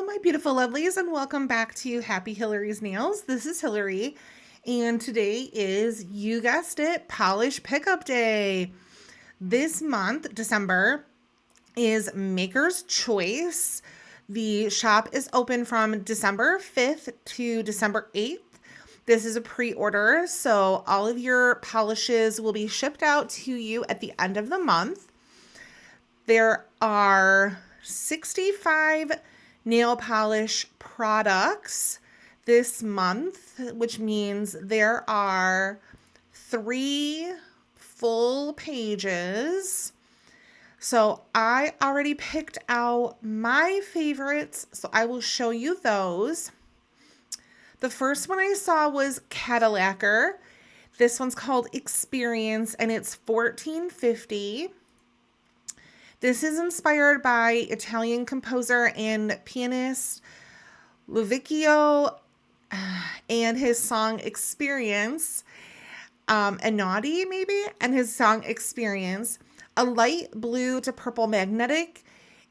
my beautiful lovelies, and welcome back to Happy Hillary's Nails. This is Hillary, and today is, you guessed it, Polish Pickup Day. This month, December, is Maker's Choice. The shop is open from December 5th to December 8th. This is a pre-order, so all of your polishes will be shipped out to you at the end of the month. There are 65 nail polish products this month, which means there are 3 full pages. So I already picked out my favorites, so I will show you those. The first one I saw was Cadillac'er. This one's called Experience, and it's $14.50. This is inspired by Italian composer and pianist Ludovico and his song Experience, Einaudi maybe, and his song Experience. A light blue to purple magnetic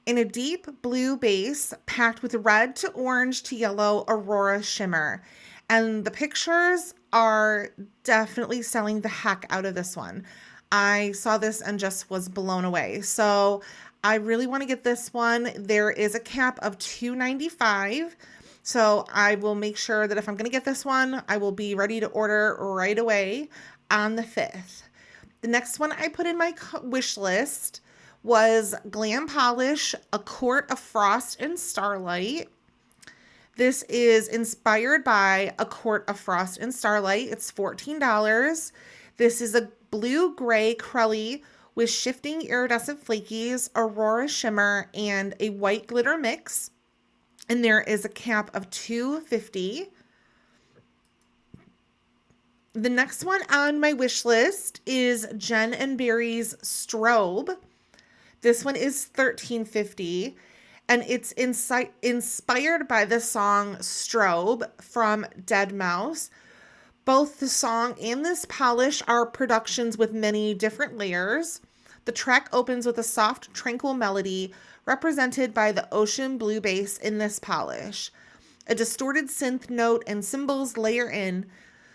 in a deep blue base packed with red to orange to yellow aurora shimmer. And the pictures are definitely selling the heck out of this one. I saw this and just was blown away. So I really want to get this one. There is a cap of $2.95. So I will make sure that if I'm going to get this one, I will be ready to order right away on the 5th. The next one I put in my wish list was Glam Polish, A Court of Frost and Starlight. This is inspired by A Court of Frost and Starlight. It's $14. This is a blue-gray crelly with shifting iridescent flakies, aurora shimmer, and a white glitter mix. And there is a cap of $2.50. The next one on my wish list is Jen and Barry's Strobe. This one is $13.50, and it's inspired by the song Strobe from Deadmau5. Both the song and this polish are productions with many different layers. The track opens with a soft, tranquil melody represented by the ocean blue bass in this polish. A distorted synth note and cymbals layer in.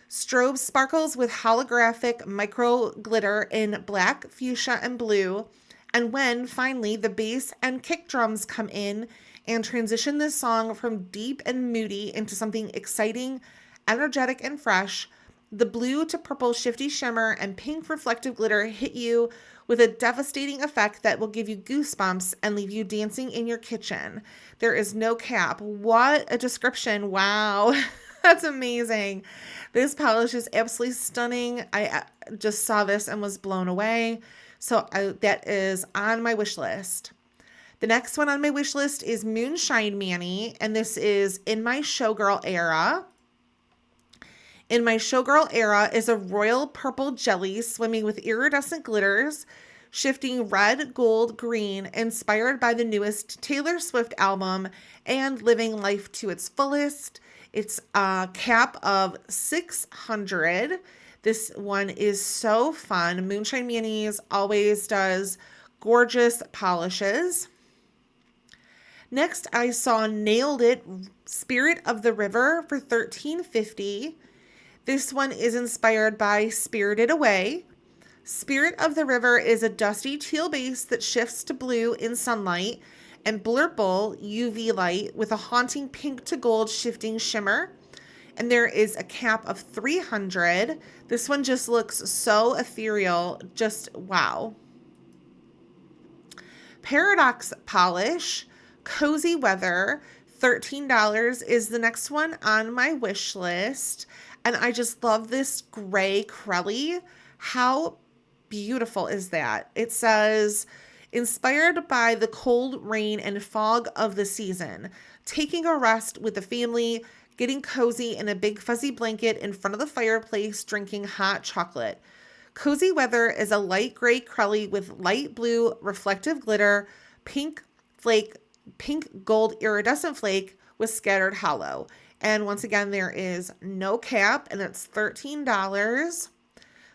Strobe sparkles with holographic micro glitter in black, fuchsia, and blue. And when, finally, the bass and kick drums come in and transition this song from deep and moody into something exciting, energetic, and fresh, the blue to purple shifty shimmer and pink reflective glitter hit you with a devastating effect that will give you goosebumps and leave you dancing in your kitchen. There is no cap. What a description. Wow. That's amazing. This polish is absolutely stunning. I just saw this and was blown away. So that is on my wish list. The next one on my wish list is Moonshine Mani, and this is In My Showgirl Era. In My Showgirl Era is a royal purple jelly swimming with iridescent glitters, shifting red, gold, green, inspired by the newest Taylor Swift album and living life to its fullest. It's a cap of $600. This one is so fun. Moonshine Mani's always does gorgeous polishes. Next, I saw Nailed It Spirit of the River for $13.50. This one is inspired by Spirited Away. Spirit of the River is a dusty teal base that shifts to blue in sunlight and blurple UV light with a haunting pink to gold shifting shimmer. And there is a cap of $300. This one just looks so ethereal. Just wow. Paradox Polish, Cozy Weather, $13 is the next one on my wish list. And I just love this gray crelly. How beautiful is that? It says, inspired by the cold rain and fog of the season, taking a rest with the family, getting cozy in a big fuzzy blanket in front of the fireplace, drinking hot chocolate. Cozy Weather is a light gray crelly with light blue reflective glitter, pink gold iridescent flake with scattered hollow. And once again, there is no cap, and it's $13.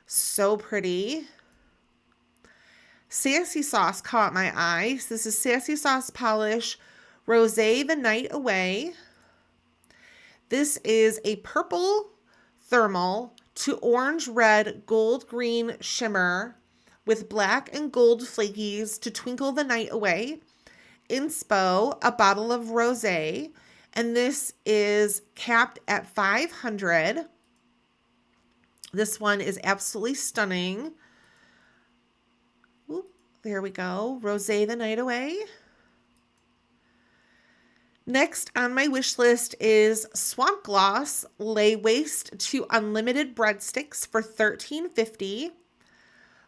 So pretty. Sassy Sauce caught my eye. This is Sassy Sauce Polish Rosé the Night Away. This is a purple thermal to orange, red, gold, green shimmer with black and gold flakies to twinkle the night away. Inspo, a bottle of rosé, and this is capped at 500. This one is absolutely stunning. Oop, there we go. Rosé the Night Away. Next on my wish list is Swamp Gloss Lay Waist to Unlimited Breadsticks for $13.50.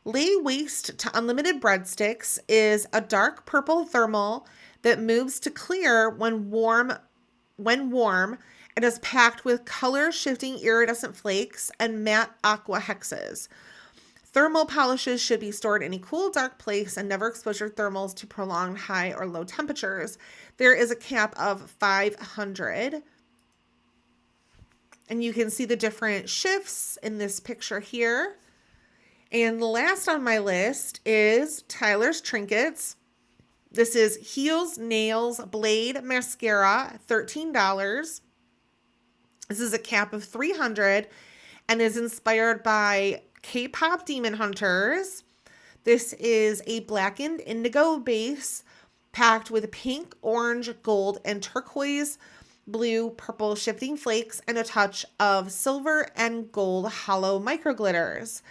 Lay Waist to Unlimited Breadsticks is a dark purple thermal that moves to clear when warm and is packed with color shifting iridescent flakes and matte aqua hexes. Thermal polishes should be stored in a cool, dark place and never expose your thermals to prolonged high or low temperatures. There is a cap of 500. And you can see the different shifts in this picture here. And the last on my list is Tyler's Trinkets. This is Heels, Nails, Blade, Mascara, $13. This is a cap of 300 and is inspired by K-pop Demon Hunters. This is a blackened indigo base packed with pink, orange, gold, and turquoise, blue, purple shifting flakes, and a touch of silver and gold hollow micro glitters.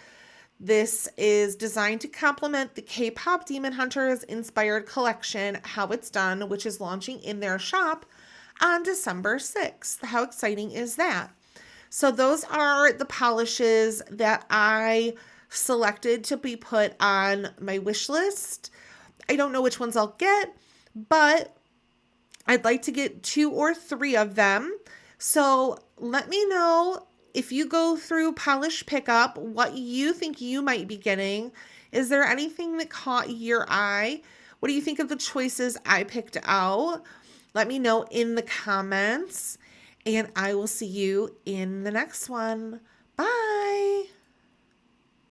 This is designed to complement the K-pop Demon Hunters inspired collection, How It's Done, which is launching in their shop on December 6th. How exciting is that? So those are the polishes that I selected to be put on my wish list. I don't know which ones I'll get, but I'd like to get 2 or 3 of them. So let me know if you go through Polish Pickup, what you think you might be getting. Is there anything that caught your eye? What do you think of the choices I picked out? Let me know in the comments. And I will see you in the next one.